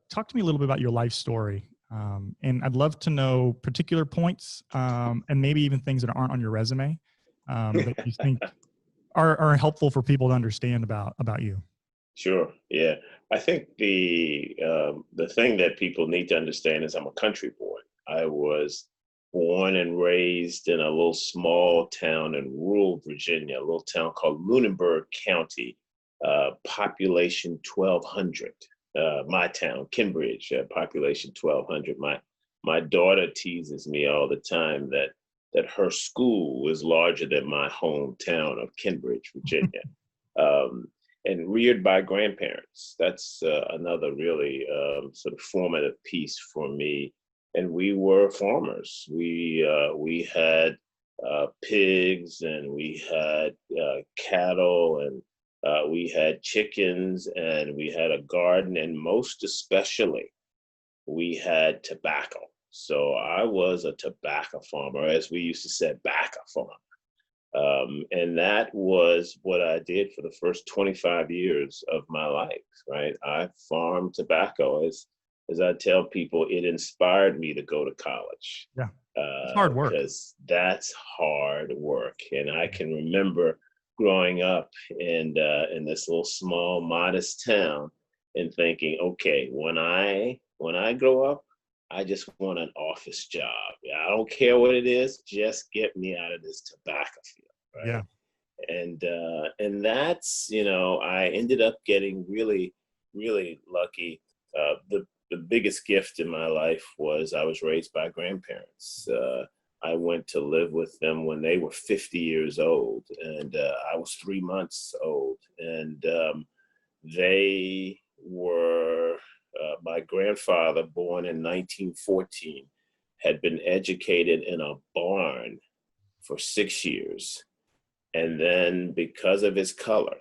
talk to me a little bit about your life story. And I'd love to know particular points and maybe even things that aren't on your resume that you think are helpful for people to understand about you. Sure. Yeah. I think the thing that people need to understand is I'm a country boy. I was born and raised in a little small town in rural Virginia, a little town called Lunenburg County, population 1,200. My town, Cambridge, population 1,200. My daughter teases me all the time that her school is larger than my hometown of Cambridge, Virginia. And reared by grandparents. That's another really sort of formative piece for me. And we were farmers. We had pigs, and we had cattle, and we had chickens, and we had a garden, and most especially, we had tobacco. So I was a tobacco farmer, as we used to say, tobacco farmer. And that was what I did for the first 25 years of my life, right? I farmed tobacco. As I tell people, it inspired me to go to college. Yeah, it's hard work. Because that's hard work. And I can remember growing up in this little small, modest town and thinking, okay, when I grow up, I just want an office job. I don't care what it is. Just get me out of this tobacco field. Right? Yeah. And that's, I ended up getting really, really lucky. The biggest gift in my life was I was raised by grandparents. I went to live with them when they were 50 years old, and I was 3 months old. And they were, my grandfather, born in 1914, had been educated in a barn for 6 years. And then because of his color,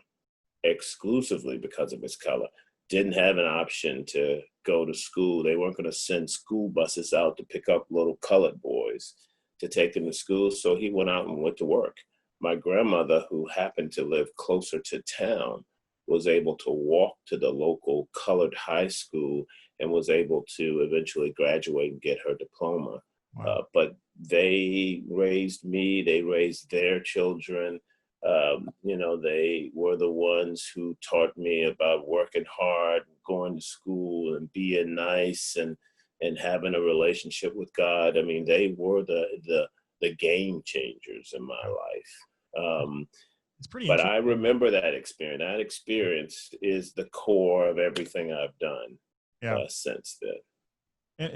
exclusively because of his color, didn't have an option to go to school. They weren't going to send school buses out to pick up little colored boys to take them to school. So he went out and went to work. My grandmother, who happened to live closer to town, was able to walk to the local colored high school and was able to eventually graduate and get her diploma. Wow. But they raised me, they raised their children. They were the ones who taught me about working hard, going to school, and being nice, and having a relationship with God. I mean, they were the game changers in my life. It's pretty But interesting. I remember that experience. That experience is the core of everything I've done since then. And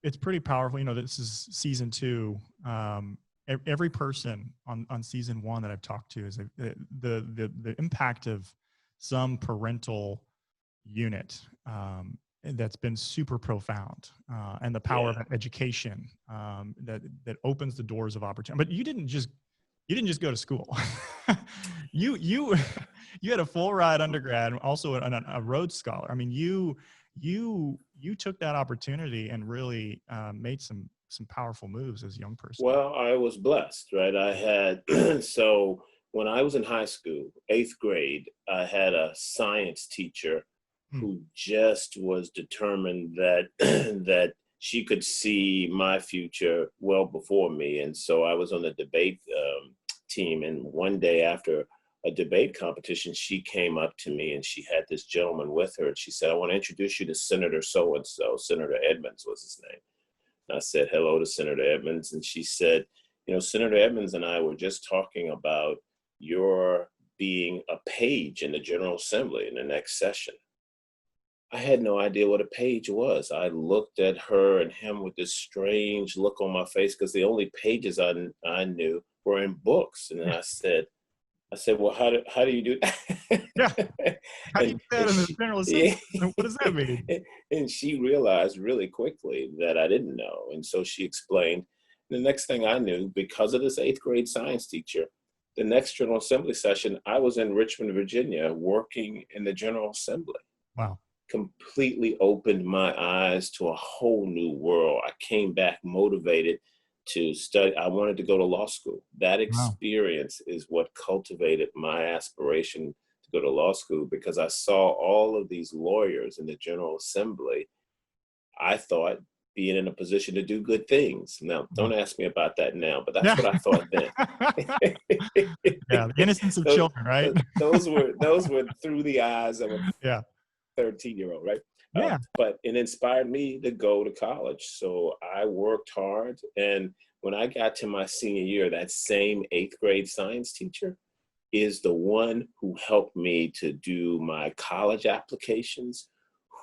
it's pretty powerful. This is season 2. Every person on season 1 that I've talked to is the impact of some parental unit that's been super profound, and the power of education that opens the doors of opportunity. But you didn't just go to school. you had a full ride undergrad, and also a Rhodes Scholar. I mean, you took that opportunity and really made some powerful moves as a young person. Well, I was blessed, right? I had, so when I was in high school, 8th grade, I had a science teacher who just was determined that that she could see my future well before me. And so I was on the debate team. And one day after a debate competition, she came up to me, and she had this gentleman with her. And she said, "I want to introduce you to Senator so-and-so." Senator Edmonds was his name. And I said hello to Senator Edmonds. And she said, Senator Edmonds and I were just talking about your being a page in the General Assembly in the next session. I had no idea what a page was. I looked at her and him with this strange look on my face, because the only pages I knew were in books. And then I said, well, how do you do that? Yeah. How do you do that in the General Assembly? What does that mean? And she realized really quickly that I didn't know. And so she explained. The next thing I knew, because of this 8th grade science teacher, the next General Assembly session, I was in Richmond, Virginia, working in the General Assembly. Wow. Completely opened my eyes to a whole new world. I came back motivated to study. I wanted to go to law school. That experience is what cultivated my aspiration to go to law school, because I saw all of these lawyers in the General Assembly, I thought being in a position to do good things. Now, don't ask me about that now, but that's Yeah. what I thought then. Yeah. The innocence of those, children, right? those were through the eyes of a Yeah. 13-year-old, right? Yeah. But it inspired me to go to college. So I worked hard. And when I got to my senior year, that same eighth grade science teacher is the one who helped me to do my college applications,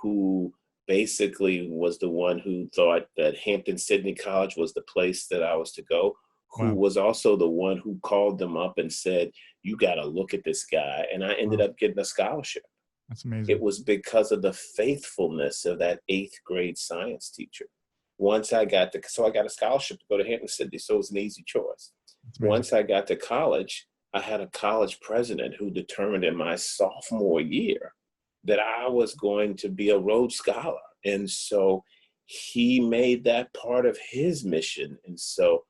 who basically was the one who thought that Hampton-Sydney College was the place that I was to go, who Wow. was also the one who called them up and said, you got to look at this guy. And I ended Wow. up getting a scholarship. That's It amazing. was because of the faithfulness of that eighth grade science teacher. Once I got so I got a scholarship to go to Hampton-Sydney, so it was an easy choice. That's amazing. Once I got to college, I had a college president who determined in my sophomore year that I was going to be a Rhodes Scholar. And so he made that part of his mission. And so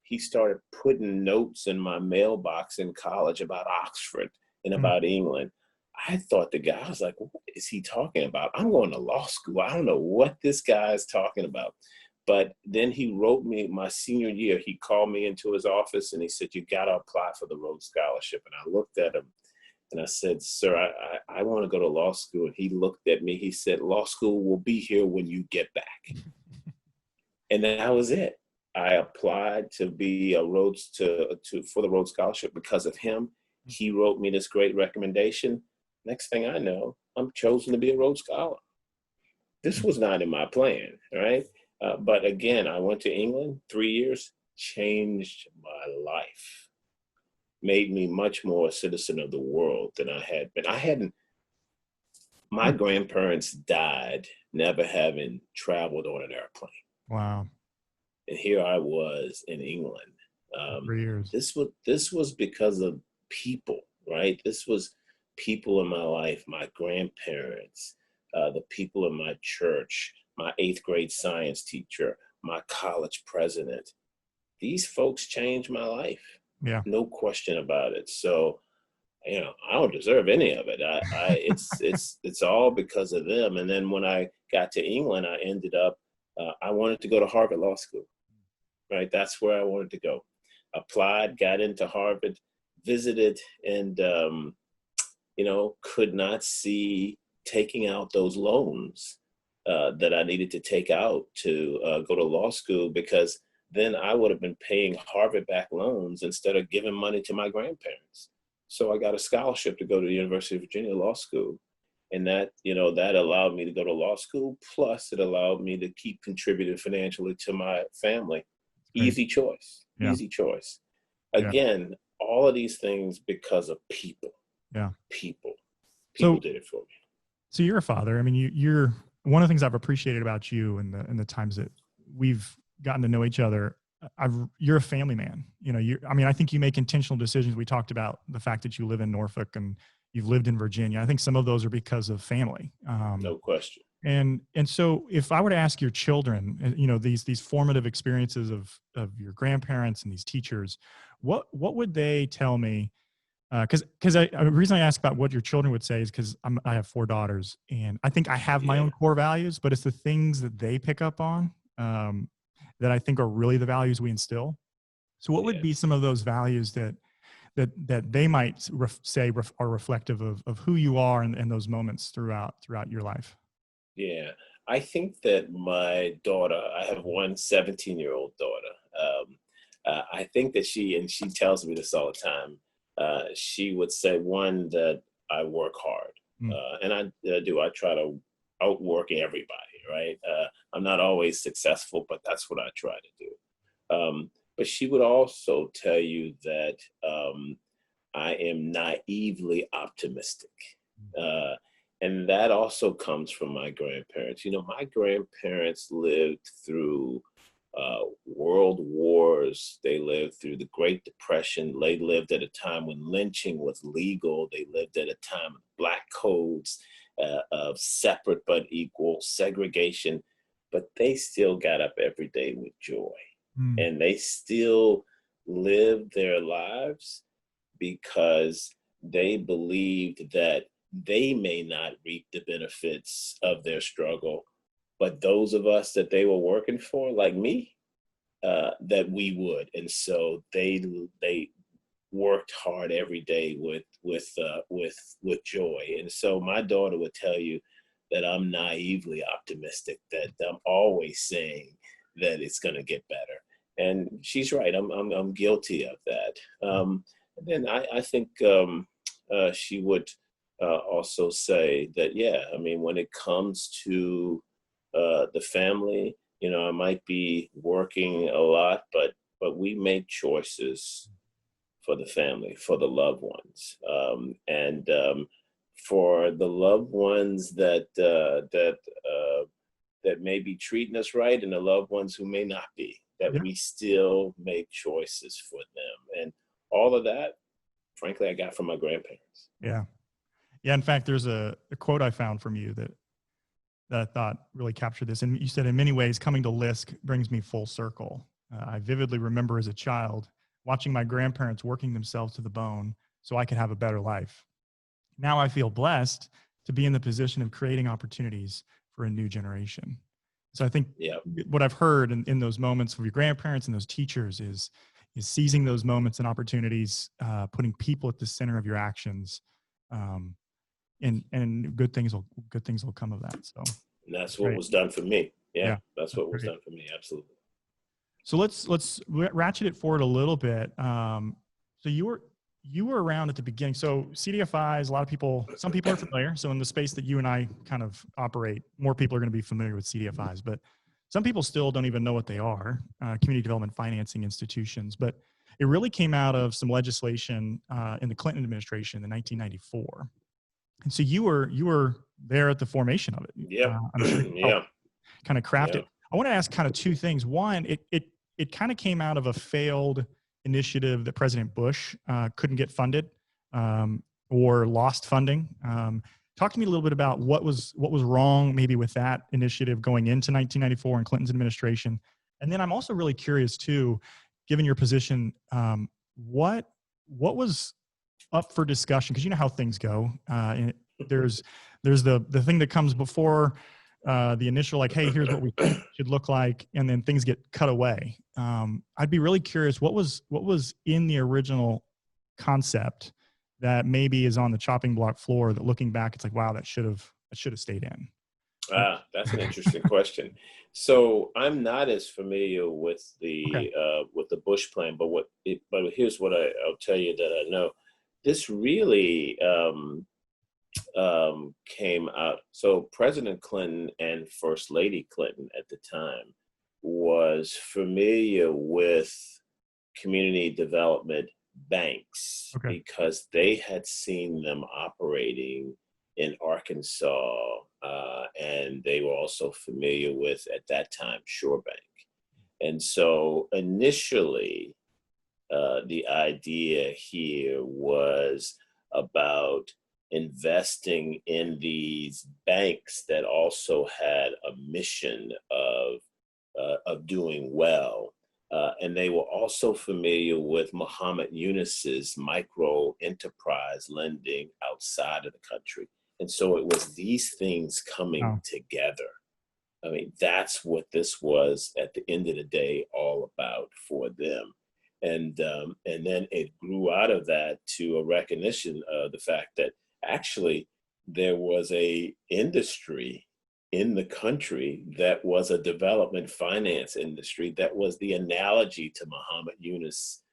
he started putting notes in my mailbox in college about Oxford and Mm. about England. I thought the guy, I was like, what is he talking about? I'm going to law school. I don't know what this guy is talking about. But then he wrote me my senior year. He called me into his office and he said, you got to apply for the Rhodes Scholarship. And I looked at him and I said, sir, I want to go to law school. And he looked at me. He said, law school will be here when you get back. And that was it. I applied to be a Rhodes for the Rhodes Scholarship because of him. He wrote me this great recommendation. Next thing I know, I'm chosen to be a Rhodes Scholar. This was not in my plan, right? But again, I went to England 3 years, changed my life, made me much more a citizen of the world than I had been. My grandparents died never having traveled on an airplane. Wow. And here I was in England. 3 years. This was because of people, right? This was people in my life, my grandparents, the people in my church, my eighth grade science teacher, my college president. These folks changed my life. Yeah. No question about it. So, I don't deserve any of it. It's all because of them. And then when I got to England, I ended up, I wanted to go to Harvard Law School, right? That's where I wanted to go. Applied, got into Harvard, visited, and, could not see taking out those loans that I needed to take out to go to law school, because then I would have been paying Harvard-backed loans instead of giving money to my grandparents. So I got a scholarship to go to the University of Virginia Law School. And that allowed me to go to law school. Plus, it allowed me to keep contributing financially to my family. Easy choice. Yeah. Easy choice. Yeah. Again, all of these things because of people. Yeah. People So did it for me. So you're a father. I mean, you're one of the things I've appreciated about you and the times that we've gotten to know each other. You're a family man. I think you make intentional decisions. We talked about the fact that you live in Norfolk and you've lived in Virginia. I think some of those are because of family. No question. And so if I were to ask your children, these formative experiences of your grandparents and these teachers, what would they tell me? Because the reason I ask about what your children would say is because I have 4 daughters, and I think I have my own core values, but it's the things that they pick up on that I think are really the values we instill. So, what would be some of those values that they might say are reflective of who you are in those moments throughout your life? Yeah, I think that my daughter, I have one 17-year-old daughter. I think that she tells me this all the time. She would say, one, that I work hard. And I do. I try to outwork everybody, right? I'm not always successful, but that's what I try to do. But she would also tell you that I am naively optimistic. And that also comes from my grandparents. My grandparents lived through world wars. They lived through the Great Depression. They lived at a time when lynching was legal. They lived at a time of black codes, of separate but equal segregation. But they still got up every day with joy. And they still lived their lives because they believed that they may not reap the benefits of their struggle, but those of us that they were working for, like me, that we would. And so they worked hard every day with joy. And so my daughter would tell you that I'm naively optimistic, that I'm always saying that it's going to get better. And she's right. I'm guilty of that. And then I think she would also say that, yeah, I mean, when it comes to the family, you know, I might be working a lot, but we make choices for the family, for the loved ones, and for the loved ones that may be treating us right, and the loved ones who may not be. That Yeah. we still make choices for them, and all of that, frankly, I got from my grandparents. Yeah. Yeah. In fact, there's a quote I found from you that I thought really captured this. And you said, in many ways, coming to Lisc brings me full circle. I vividly remember as a child watching my grandparents working themselves to the bone so I could have a better life. Now I feel blessed to be in the position of creating opportunities for a new generation. So I think Yeah, what I've heard in those moments from your grandparents and those teachers is seizing those moments and opportunities, putting people at the center of your actions, um, and good things will come of that. So and that's that's what great. was done for me. Yeah, Yeah, that's that's what was great. done for me. Absolutely. So let's ratchet it forward a little bit. So you were around at the beginning. So CDFIs, a lot of people, some people are familiar. So in the space that you and I kind of operate, more people are going to be familiar with CDFIs, but some people still don't even know what they are, community development financing institutions. But it really came out of some legislation in the Clinton administration in 1994. And so you were there at the formation of it. Yep. I'm sure you helped Yeah. kind of craft Yeah. it. I want to ask kind of two things. One, it kind of came out of a failed initiative that President Bush couldn't get funded, or lost funding. Talk to me a little bit about what was wrong maybe with that initiative going into 1994 and Clinton's administration. And then I'm also really curious too, given your position, what was up for discussion, because you know how things go. And there's the thing that comes before the initial, like, hey, here's what we think it should look like, and then things get cut away. I'd be really curious what was in the original concept that maybe is on the chopping block floor that, looking back, it's like, wow, that should have stayed in. That's an interesting question. So I'm not as familiar with Okay. the Bush plan, but here's what I'll tell you that I know. This really came out. So President Clinton and First Lady Clinton at the time was familiar with community development banks Okay. because they had seen them operating in Arkansas, and they were also familiar with, at that time, Shore Bank. And so initially, the idea here was about investing in these banks that also had a mission of doing well. And they were also familiar with Muhammad Yunus's micro enterprise lending outside of the country. And so it was these things coming Wow. together. I mean, that's what this was at the end of the day all about for them. And then it grew out of that to a recognition of the fact that actually there was a industry in the country that was a development finance industry that was the analogy to Muhammad Yunus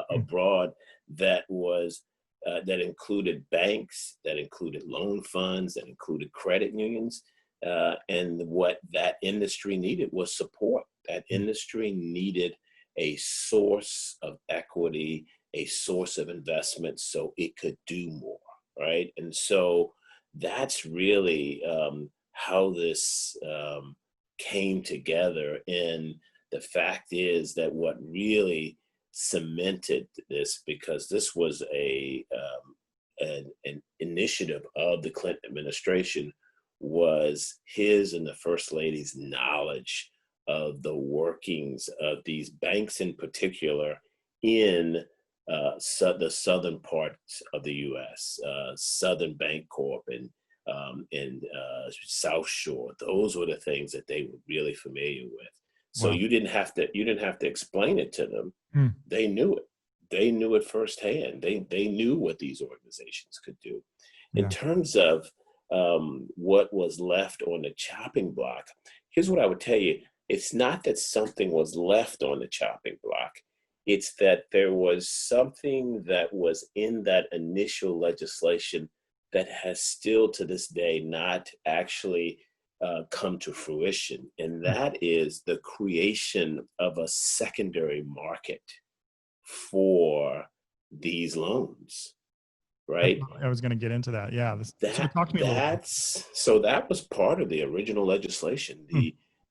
abroad, that was that included banks, that included loan funds, that included credit unions. And what that industry needed was support. That industry needed a source of equity, a source of investment so it could do more, right? And so that's really how this came together. And the fact is that what really cemented this, because this was an initiative of the Clinton administration, was his and the First Lady's knowledge of the workings of these banks in particular in the southern parts of the U.S., Southern Bank Corp and and South Shore. Those were the things that they were really familiar with. So Wow. you didn't have to explain it to them. Hmm. They knew it. They knew it firsthand. They knew what these organizations could do. In Yeah. terms of what was left on the chopping block, here's what I would tell you. It's not that something was left on the chopping block. It's that there was something that was in that initial legislation that has still to this day not actually come to fruition. And Hmm. that is the creation of a secondary market for these loans, right? I was going to get into that. Yeah. So talk to me a little bit. That was part of the original legislation. Hmm.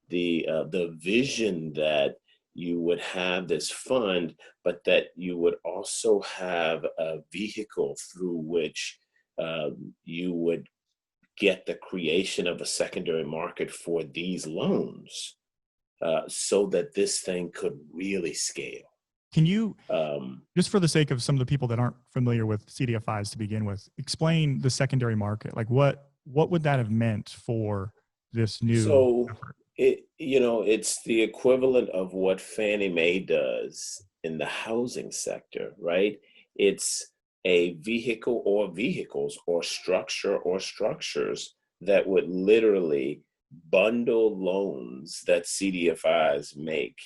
The vision that you would have this fund, but that you would also have a vehicle through which you would get the creation of a secondary market for these loans, so that this thing could really scale. Can you, Um, just for the sake of some of the people that aren't familiar with CDFIs to begin with, explain the secondary market? Like what would that have meant for this new so effort? it's the equivalent of what Fannie Mae does in the housing sector, right? It's a vehicle or vehicles or structure or structures that would literally bundle loans that CDFIs make,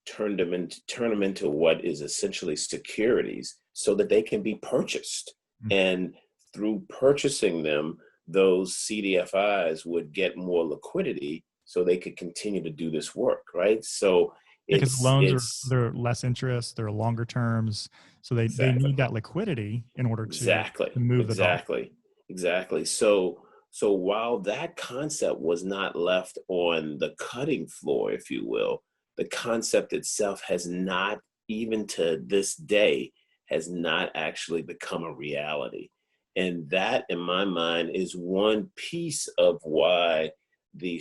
turn them into what is essentially securities so that they can be purchased. Mm. And through purchasing them, those CDFIs would get more liquidity so they could continue to do this work, right? So Yeah, because it's loans it's they're less interest, they're longer terms, so they exactly. need that liquidity in order to Exactly, move the dollar. exactly, exactly. So while that concept was not left on the cutting floor, if you will, the concept itself has not, even to this day, has not actually become a reality. And that, in my mind, is one piece of why the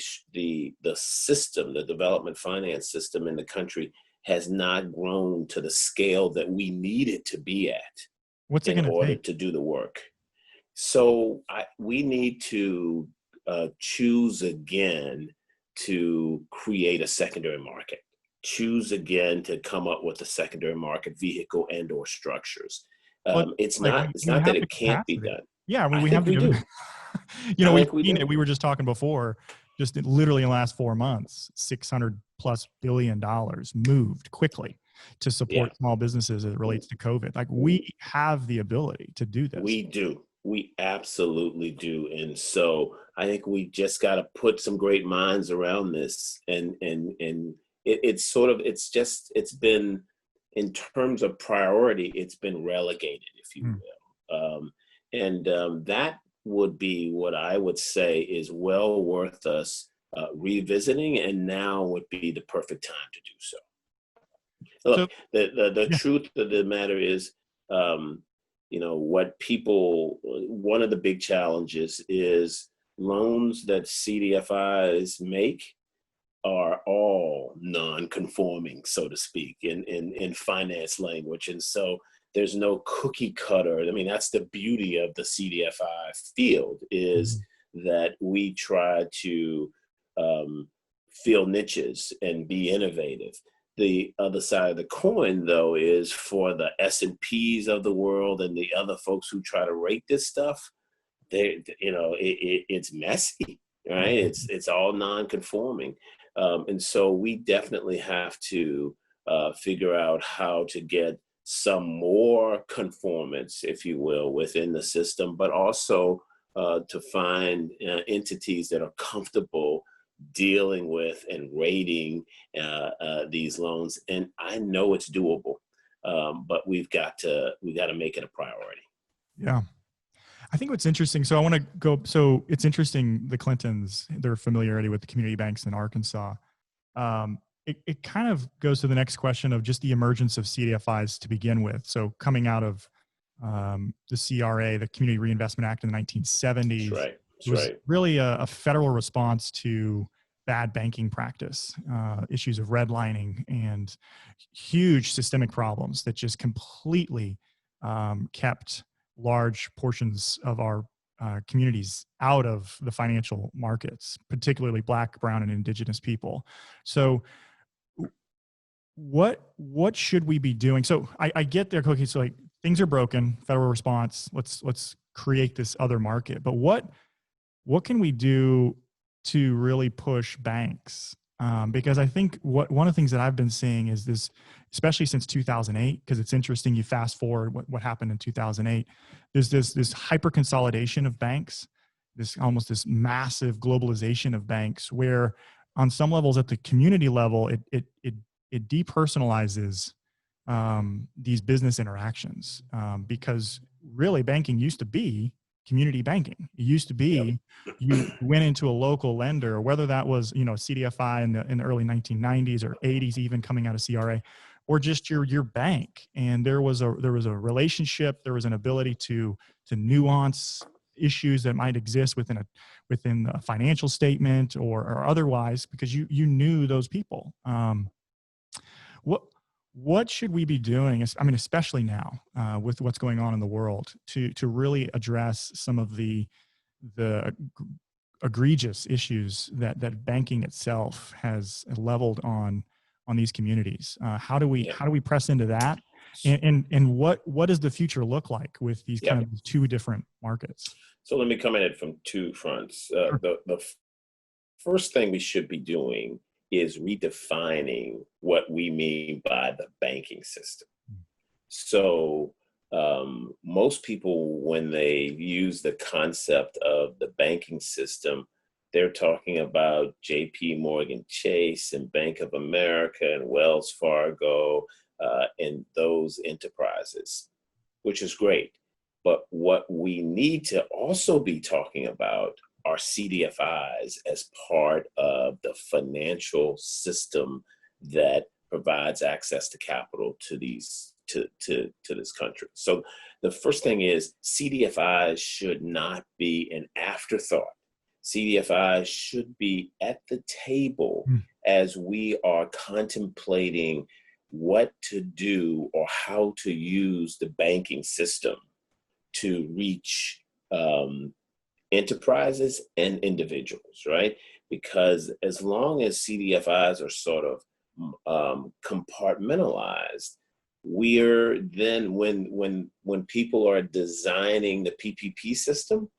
system, the development finance system in the country, has not grown to the scale that we need it to be at What's it in going to order take? to do the work. So we need to choose again to create a secondary market. Choose again to come up with a secondary market vehicle and or structures. What It's like not. It's we not that have the it can't be capacity. done. Yeah, I mean I we have think we the do. we've I think we seen it. do. We were just talking before, just literally in the last 4 months, $600+ billion moved quickly to Yeah, support small businesses as it relates to COVID. Like we have the ability to do this. we do. We absolutely do. And so I think we just got to put some great minds around this, and it's sort of, it's been, in terms of priority, it's been relegated, if you Mm. will. And that would be what I would say is well worth us revisiting, and now would be the perfect time to do so. So Look, the yeah, truth of the matter is, um, what people, one of the big challenges is loans that CDFIs make are all non-conforming, so to speak, in finance language. And so there's no cookie cutter. I mean, that's the beauty of the CDFI field, is mhm. that we try to um, fill niches and be innovative. The other side of the coin, though, is for the S&Ps of the world and the other folks who try to rate this stuff. It's messy, right? It's all non-conforming, and so we definitely have to figure out how to get some more conformance, if you will, within the system, but also to find entities that are comfortable dealing with and rating these loans. And I know it's doable, but we got to make it a priority. Yeah. I think what's interesting, so I want to go, so it's interesting, the Clintons, their familiarity with the community banks in Arkansas. It kind of goes to the next question of just the emergence of CDFIs to begin with. So coming out of the CRA, the Community Reinvestment Act in the That's 1970s, right. it That's was right. really a federal response to bad banking practice, issues of redlining, and huge systemic problems that just completely kept large portions of our communities out of the financial markets, particularly Black, Brown, and Indigenous people. So what should we be doing? So I get there, okay, so like things are broken, federal response, let's create this other market. But what can we do to really push banks? Because I think one of the things that I've been seeing is this, especially since 2008, because it's interesting, you fast forward what happened in 2008, there's this hyper consolidation of banks, this massive globalization of banks, where on some levels at the community level, it depersonalizes these business interactions, because really banking used to be community banking. It used to be you went into a local lender, whether that was CDFI in the early 1990s or 80s, even coming out of CRA, or just your bank, and there was a relationship, there was an ability to nuance issues that might exist within a financial statement or otherwise, because you knew those people. What should we be doing? I mean, especially now with what's going on in the world, to really address some of the egregious issues that banking itself has leveled on these communities? How do we press into that? And what does the future look like with these kind of two different markets? So let me come at it from two fronts. Sure. The first thing we should be doing is redefining what we mean by the banking system. So most people, when they use the concept of the banking system, they're talking about JP Morgan Chase and Bank of America and Wells Fargo and those enterprises, which is great. But what we need to also be talking about are CDFIs as part of the financial system that provides access to capital to these to this country. So the first thing is CDFIs should not be an afterthought. CDFIs should be at the table as we are contemplating what to do or how to use the banking system to reach enterprises and individuals, right? Because as long as CDFIs are sort of compartmentalized, we're then when people are designing the PPP system,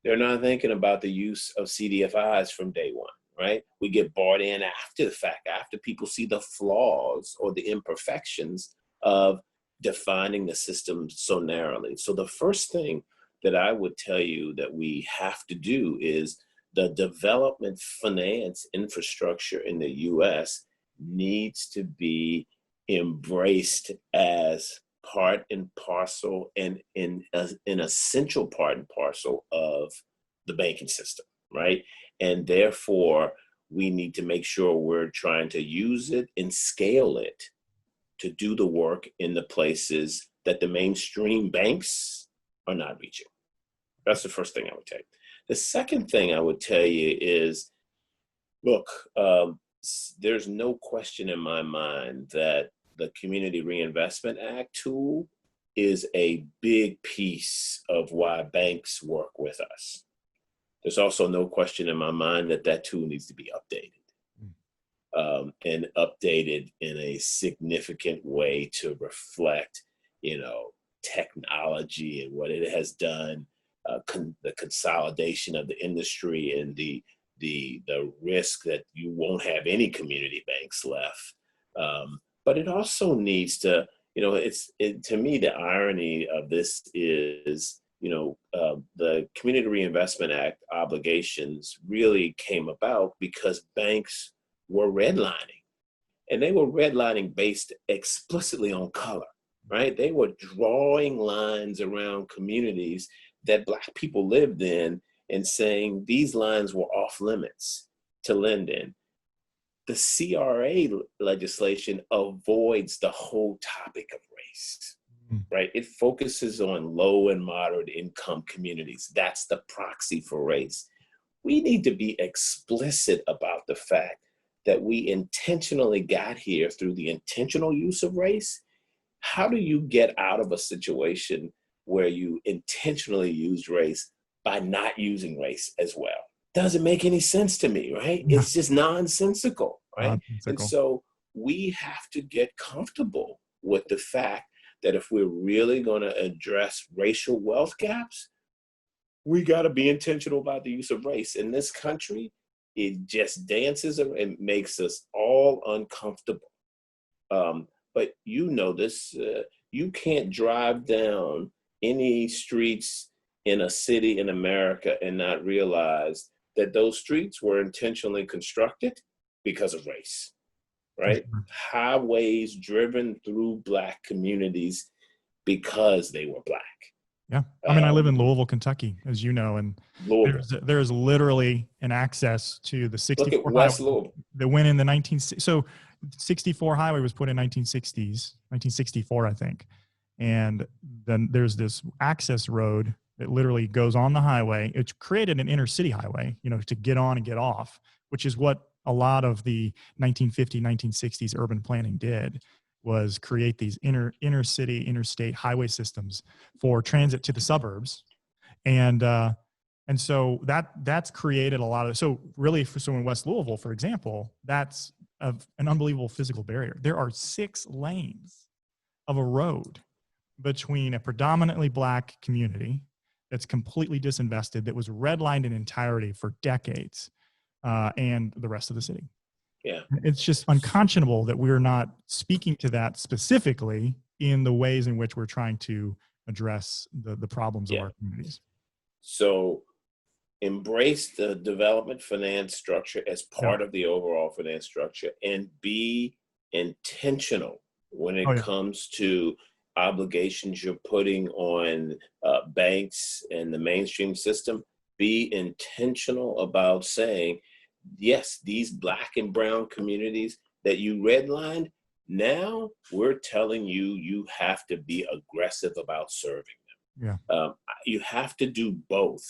they're not thinking about the use of CDFIs from day one, right? We get bought in after the fact, after people see the flaws or the imperfections of defining the system so narrowly. So the first thing that I would tell you that we have to do is the development finance infrastructure in the US needs to be embraced as part and parcel and an essential part and parcel of the banking system, right? And therefore, we need to make sure we're trying to use it and scale it to do the work in the places that the mainstream banks are not reaching. That's the first thing I would tell you. The second thing I would tell you is, look, there's no question in my mind that the Community Reinvestment Act tool is a big piece of why banks work with us. There's also no question in my mind that that tool needs to be updated. And updated in a significant way to reflect, technology and what it has done, the consolidation of the industry and the risk that you won't have any community banks left. But it also needs to, to me, the irony of this is, the Community Reinvestment Act obligations really came about because banks were redlining, and they were redlining based explicitly on color, right? They were drawing lines around communities that Black people lived in and saying these lines were off limits to lend in. The CRA legislation avoids the whole topic of race, right? It focuses on low and moderate income communities. That's the proxy for race. We need to be explicit about the fact that we intentionally got here through the intentional use of race. How do you get out of a situation where you intentionally used race by not using race as well. Doesn't make any sense to me, right? Yeah. It's just nonsensical, right? And Nonsensical. so we have to get comfortable with the fact that if we're really going to address racial wealth gaps, we got to be intentional about the use of race. In this country, it just dances and makes us all uncomfortable. But you know this, you can't drive down any streets in a city in America and not realize that those streets were intentionally constructed because of race, For right? sure. Highways driven through Black communities because they were Black. Yeah. I mean, I live in Um, Louisville, Kentucky, as you know, and Louisville. there's literally an access to the Look at 64 highway West Louisville. that went in the so 64 highway was put in 1960s, 1964, I think. And then there's this access road that literally goes on the highway. It's created an inner city highway, you know, to get on and get off, which is what a lot of the 1950, 1960s urban planning did, was create these inner city, interstate highway systems for transit to the suburbs. And so that's created a lot of, so really so in West Louisville, for example, that's an unbelievable physical barrier. There are 6 lanes of a road between a predominantly Black community that's completely disinvested, that was redlined in entirety for decades, and the rest of the city. Yeah. It's just unconscionable that we're not speaking to that specifically in the ways in which we're trying to address the problems of our communities. So embrace the development finance structure as part of the overall finance structure, and be intentional when it comes to obligations you're putting on banks and the mainstream system. Be intentional about saying, yes, these Black and brown communities that you redlined, now we're telling you, you have to be aggressive about serving them. Yeah. You have to do both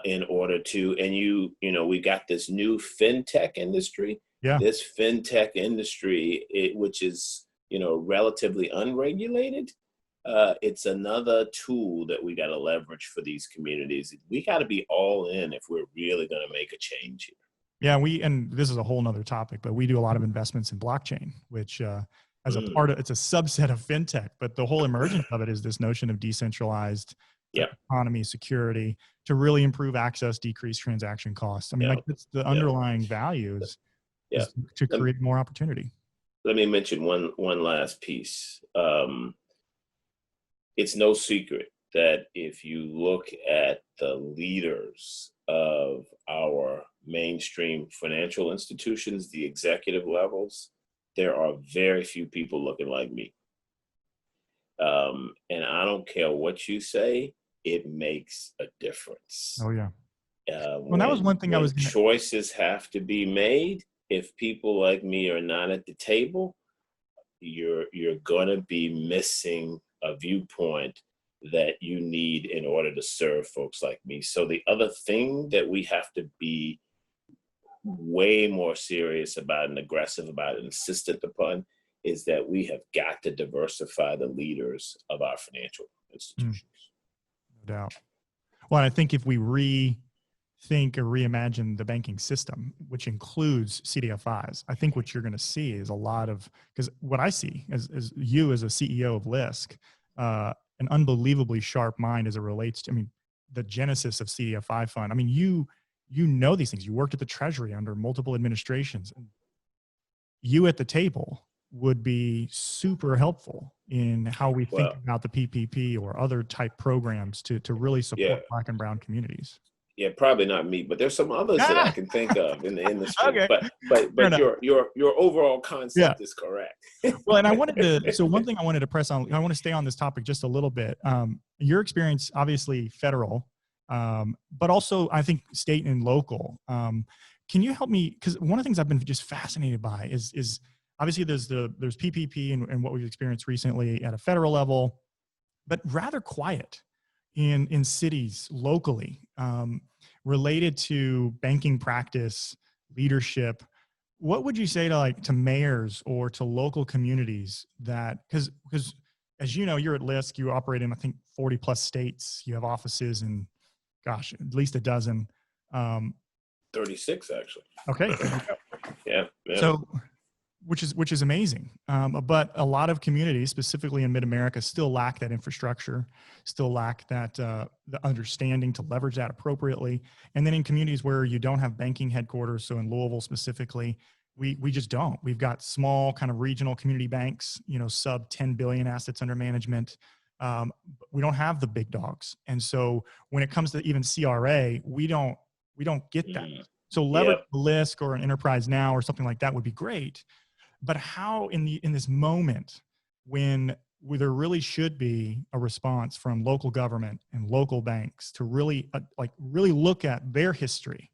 in order to, and you know, we got this new fintech industry. Yeah. This fintech industry, which is, you know, relatively unregulated. It's another tool that we got to leverage for these communities. We got to be all in if we're really going to make a change here. Yeah, and this is a whole nother topic, but we do a lot of investments in blockchain, which as a part of, it's a subset of fintech, but the whole emergence of it is this notion of decentralized economy, security, to really improve access, decrease transaction costs. I mean, like, it's the underlying values is to create more opportunity. Let me mention one last piece. It's no secret that if you look at the leaders of our mainstream financial institutions, the executive levels, there are very few people looking like me. And I don't care what you say, it makes a difference. Oh, yeah. Well, that was one thing I was gonna... choices have to be made. If people like me are not at the table, you're going to be missing a viewpoint that you need in order to serve folks like me. So the other thing that we have to be way more serious about and aggressive about and insistent upon is that we have got to diversify the leaders of our financial institutions. No doubt. Well, I think if we rethink or reimagine the banking system, which includes CDFIs, I think what you're going to see is a lot of, because what I see as you as a CEO of Lisc, an unbelievably sharp mind as it relates to, I mean, the genesis of CDFI fund. I mean, you know these things. You worked at the Treasury under multiple administrations. You at the table would be super helpful in how we think about the PPP or other type programs to really support Black and brown communities. Yeah, probably not me, but there's some others that I can think of in the industry. Okay. But your overall concept is correct. Well, and I wanted to, so one thing I wanted to press on, I want to stay on this topic just a little bit. Your experience, obviously federal, but also I think state and local. Can you help me? Because one of the things I've been just fascinated by is obviously there's PPP and what we've experienced recently at a federal level, but rather quiet in cities locally, related to banking practice, leadership. What would you say to mayors or to local communities that, because as you know, you're at Lisc, you operate in, I think, 40 plus states, you have offices in gosh, at least a dozen. 36 actually. Okay. Yeah. So, which is amazing. But a lot of communities, specifically in mid-America, still lack that infrastructure, still lack that the understanding to leverage that appropriately. And then in communities where you don't have banking headquarters, so in Louisville specifically, we just don't. We've got small kind of regional community banks, sub 10 billion assets under management. We don't have the big dogs, and so when it comes to even CRA, we don't get that. So leverage Lisc or an Enterprise Now or something like that would be great. But how in this moment when there really should be a response from local government and local banks to really really look at their history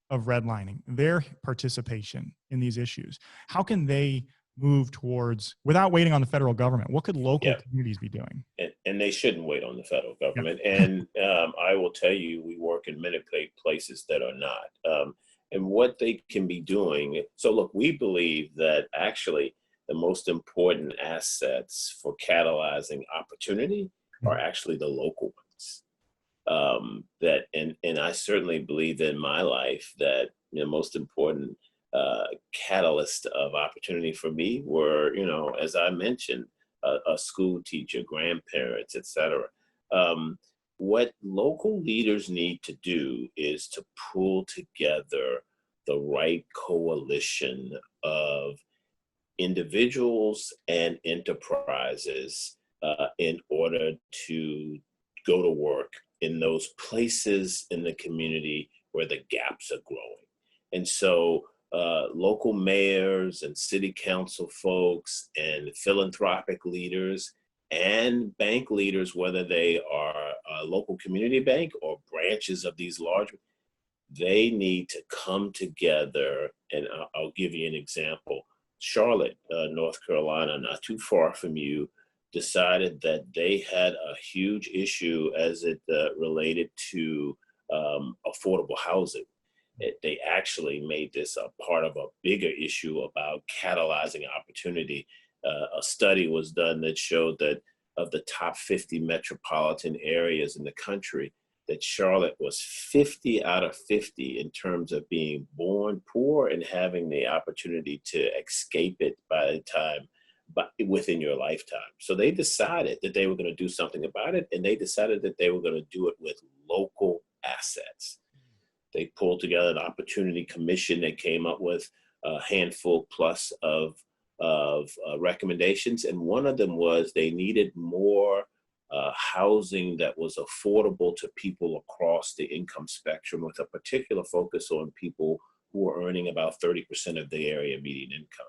of redlining, their participation in these issues, how can they move towards, without waiting on the federal government, what could local communities be doing? And they shouldn't wait on the federal government. And I will tell you, we work in many places that are not. And what they can be doing. So look, we believe that actually the most important assets for catalyzing opportunity are actually the local ones. And I certainly believe in my life that the most important catalyst of opportunity for me were, as I mentioned, a school teacher, grandparents, etc. What local leaders need to do is to pull together the right coalition of individuals and enterprises in order to go to work in those places in the community where the gaps are growing. And so local mayors and city council folks and philanthropic leaders and bank leaders, whether they are a local community bank or branches of these large, they need to come together. And I'll give you an example. Charlotte, North Carolina, not too far from you, decided that they had a huge issue as it related to affordable housing. They actually made this a part of a bigger issue about catalyzing opportunity. A study was done that showed that of the top 50 metropolitan areas in the country, that Charlotte was 50 out of 50 in terms of being born poor and having the opportunity to escape it by the time, but within your lifetime. So they decided that they were going to do something about it, and they decided that they were going to do it with local assets. They pulled together an opportunity commission that came up with a handful plus of recommendations. And one of them was they needed more housing that was affordable to people across the income spectrum, with a particular focus on people who were earning about 30% of the area median income.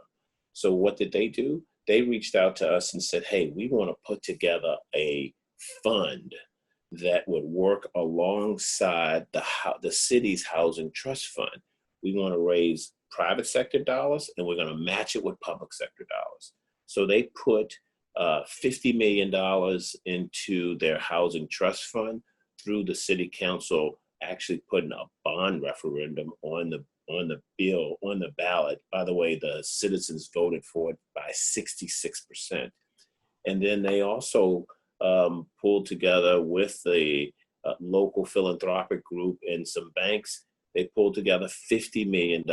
So what did they do? They reached out to us and said, hey, we want to put together a fund that would work alongside the city's housing trust fund. We want to raise private sector dollars, and we're going to match it with public sector dollars. So they put $50 million into their housing trust fund through the city council, actually putting a bond referendum on the ballot. By the way, the citizens voted for it by 66%. And then they also pulled together with the local philanthropic group and some banks. They pulled together $50 million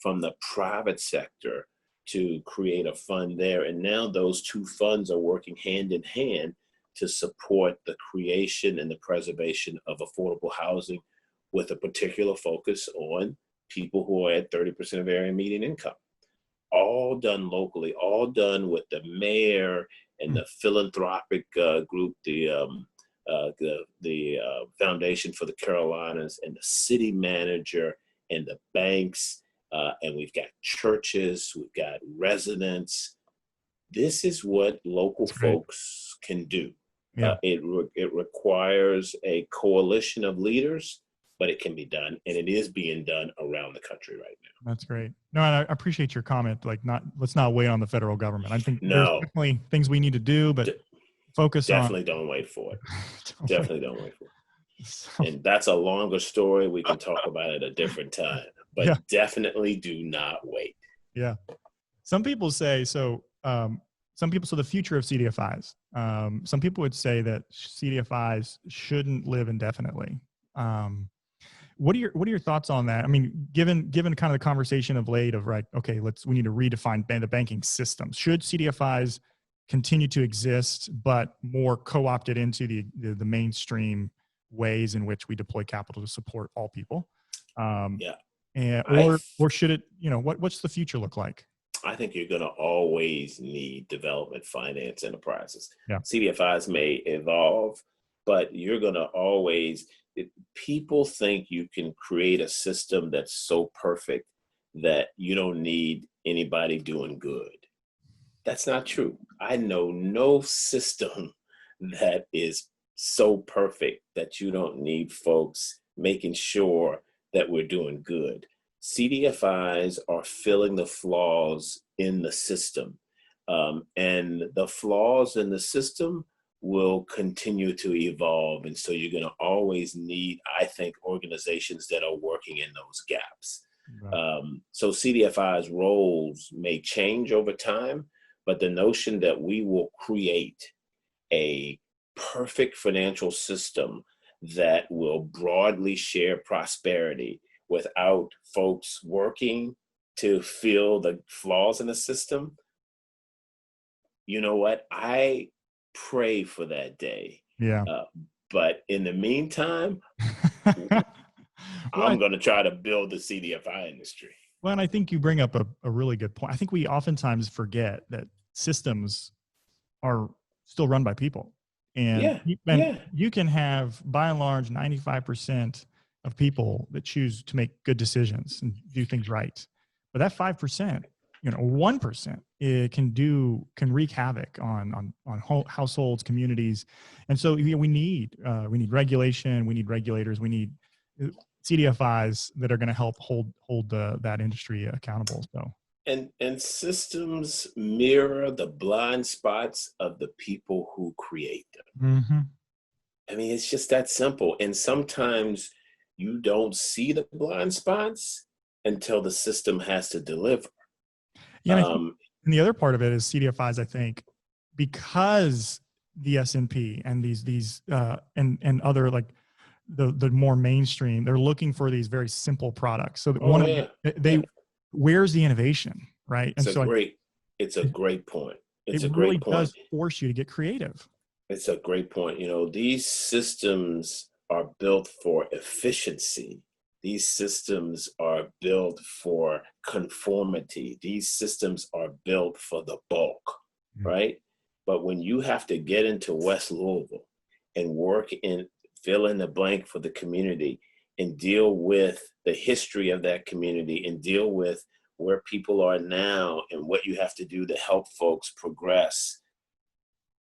from the private sector to create a fund there. And now those two funds are working hand in hand to support the creation and the preservation of affordable housing, with a particular focus on people who are at 30% of area median income. All done locally, all done with the mayor and the philanthropic group, the Foundation for the Carolinas, and the city manager and the banks. And we've got churches, we've got residents. This is what local folks can do. Yeah. It requires a coalition of leaders, but it can be done, and it is being done around the country right now. That's great. No, and I appreciate your comment. Let's not wait on the federal government. I think there's definitely things we need to do, but focus on. Definitely don't wait for it. Definitely don't wait for it. And that's a longer story. We can talk about it a different time, but definitely do not wait. Yeah. Some people say, so the future of CDFIs, some people would say that CDFIs shouldn't live indefinitely. What are your thoughts on that? I mean, given kind of the conversation of late of, right, okay, we need to redefine the banking system. Should CDFIs continue to exist, but more co-opted into the mainstream ways in which we deploy capital to support all people? Yeah. Or should it, what's the future look like? I think you're going to always need development finance enterprises. Yeah. CDFIs may evolve, but you're going to always, people think you can create a system that's so perfect that you don't need anybody doing good. That's not true. I know no system that is so perfect that you don't need folks making sure that we're doing good. CDFIs are filling the flaws in the system. And the flaws in the system will continue to evolve. And so you're going to always need, I think, organizations that are working in those gaps. Right. So CDFIs' roles may change over time, but the notion that we will create a perfect financial system that will broadly share prosperity without folks working to fill the flaws in the system, you know what? I pray for that day. Yeah. But in the meantime, Well, I'm going to try to build the CDFI industry. Well, and I think you bring up a really good point. I think we oftentimes forget that systems are still run by people. And you can have, by and large, 95% of people that choose to make good decisions and do things right. But that 5%, 1%, it can wreak havoc on households, communities. And so we need regulation, we need regulators, we need CDFIs that are going to help hold that industry accountable. So. And systems mirror the blind spots of the people who create them. Mm-hmm. I mean, it's just that simple. And sometimes you don't see the blind spots until the system has to deliver. Yeah, and the other part of it is CDFIs, I think, because the S&P and these and other, like the more mainstream, they're looking for these very simple products. So where's the innovation, right? It's a great point. It's a great point. Does force you to get creative. It's a great point. These systems are built for efficiency. These systems are built for conformity. These systems are built for the bulk, right? But when you have to get into West Louisville and fill in the blank for the community and deal with the history of that community and deal with where people are now and what you have to do to help folks progress,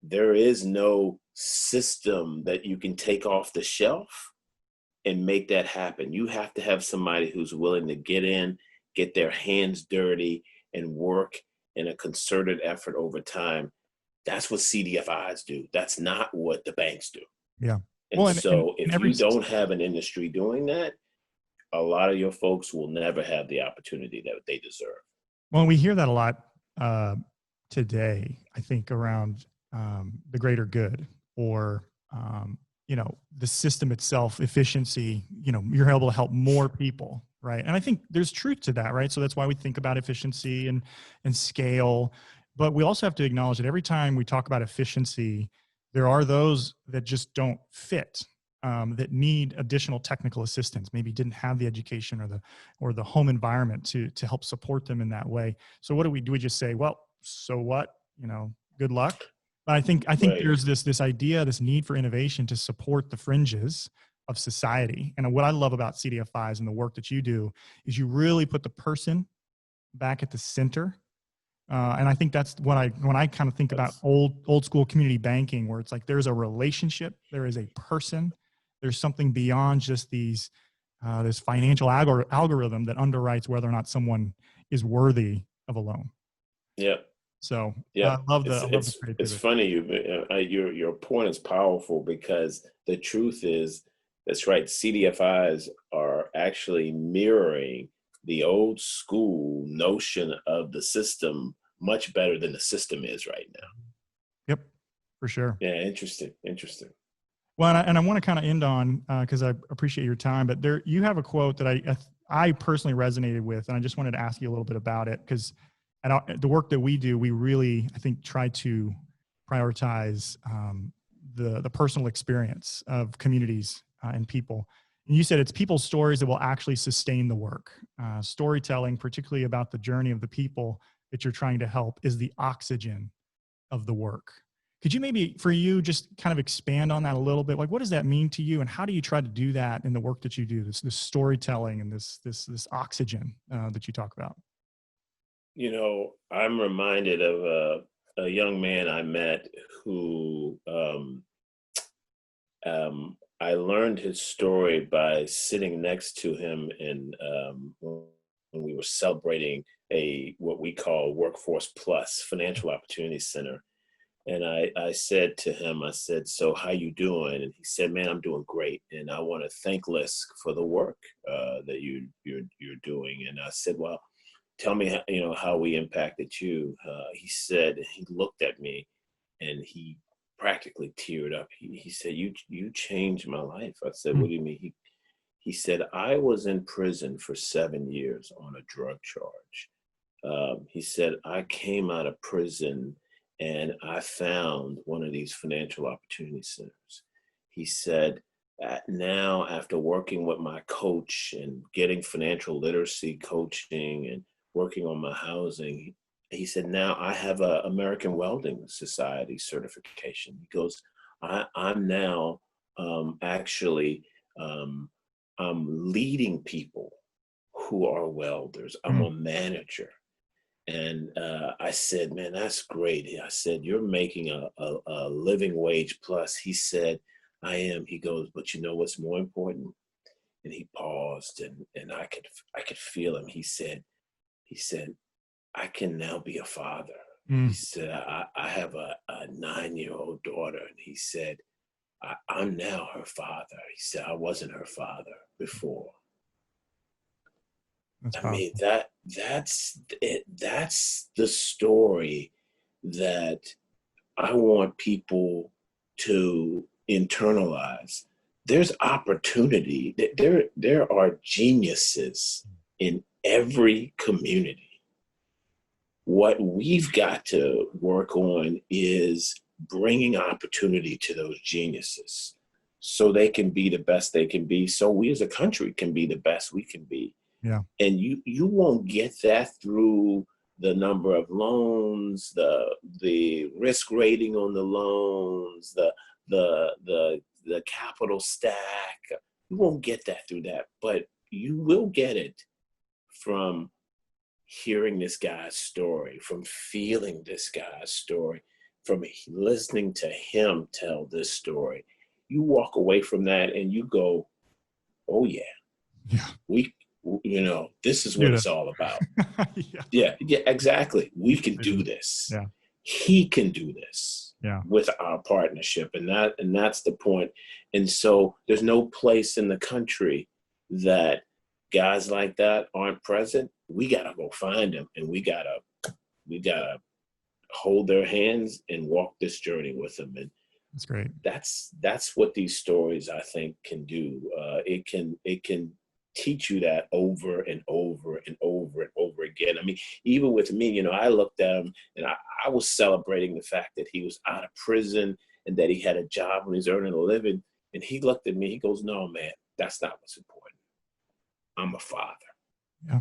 there is no system that you can take off the shelf and make that happen. You have to have somebody who's willing to get in, get their hands dirty, and work in a concerted effort over time. That's what CDFIs do. That's not what the banks do. Yeah. If you don't have an industry doing that, a lot of your folks will never have the opportunity that they deserve. Well, we hear that a lot today, I think, around the greater good or, the system itself, efficiency, you're able to help more people, right? And I think there's truth to that, right? So that's why we think about efficiency and scale. But we also have to acknowledge that every time we talk about efficiency, there are those that just don't fit, that need additional technical assistance, maybe didn't have the education or the home environment to help support them in that way. So what do? We just say, well, so what? Good luck. But I think right. There's this idea, this need for innovation to support the fringes of society. And what I love about CDFIs and the work that you do is you really put the person back at the center. And I think that's when I kind of think about old school community banking, where it's like there's a relationship, there is a person, there's something beyond just this financial algorithm that underwrites whether or not someone is worthy of a loan. Yeah. So I love the creativity. It's funny, your point is powerful, because the truth is, that's right, CDFIs are actually mirroring the old school notion of the system much better than the system is right now. Yep, for sure. Yeah, interesting. Well, and I want to kind of end on, because I appreciate your time, but you have a quote that I personally resonated with, and I just wanted to ask you a little bit about it, because at the work that we do, we really, I think, try to prioritize the personal experience of communities and people. And you said it's people's stories that will actually sustain the work. Storytelling, particularly about the journey of the people that you're trying to help, is the oxygen of the work. Could you maybe, for you, just kind of expand on that a little bit? Like, what does that mean to you, and how do you try to do that in the work that you do? This storytelling and this oxygen that you talk about. You know, I'm reminded of a young man I met who I learned his story by sitting next to him in when we were celebrating what we call Workforce Plus Financial Opportunity Center. And I said to him, I said, "So how you doing?" And he said, "Man, I'm doing great, and I want to thank Lisc for the work that you're doing." And I said, "Well, tell me, how we impacted you." He said, he looked at me, and he practically teared up. He said, "You changed my life." I said, "What do you mean?" He said, "I was in prison for 7 years on a drug charge." He said, "I came out of prison and I found one of these financial opportunity centers." He said, "Now, after working with my coach and getting financial literacy coaching and working on my housing," he said, "now I have a American Welding Society certification." He goes, I'm now actually, I'm leading people who are welders. I'm Mm. a manager." And I said, "Man, that's great." I said, "You're making a living wage plus." He said, "I am." He goes, "But you know what's more important?" And he paused, and I could feel him. He said, "I can now be a father." He Mm. said, I have a 9-year-old daughter." And he said, I'm now her father." He said, "I wasn't her father before." That's I mean, powerful. that's it. That's the story that I want people to internalize. There's opportunity. There are geniuses in every community. What we've got to work on is bringing opportunity to those geniuses so they can be the best they can be, so we as a country can be the best we can be. Yeah. And you won't get that through the number of loans, the risk rating on the loans, the capital stack. You won't get that through that, but you will get it from hearing this guy's story, from feeling this guy's story, from listening to him tell this story. You walk away from that and you go, "Oh yeah, Yeah. we, this is what Do it's all about." that. Yeah. Yeah, exactly. We can I do. do this. Yeah. He can do this Yeah. with our partnership, and that's the point. And so there's no place in the country that guys like that aren't present. We gotta go find them, and we gotta hold their hands and walk this journey with them. And That's great. that's what these stories, I think, can do. It can teach you that over and over and over and over again. I mean, even with me, I looked at him and I was celebrating the fact that he was out of prison and that he had a job and he's earning a living. And he looked at me, he goes, "No, man, that's not what's important. I'm a father." Yeah.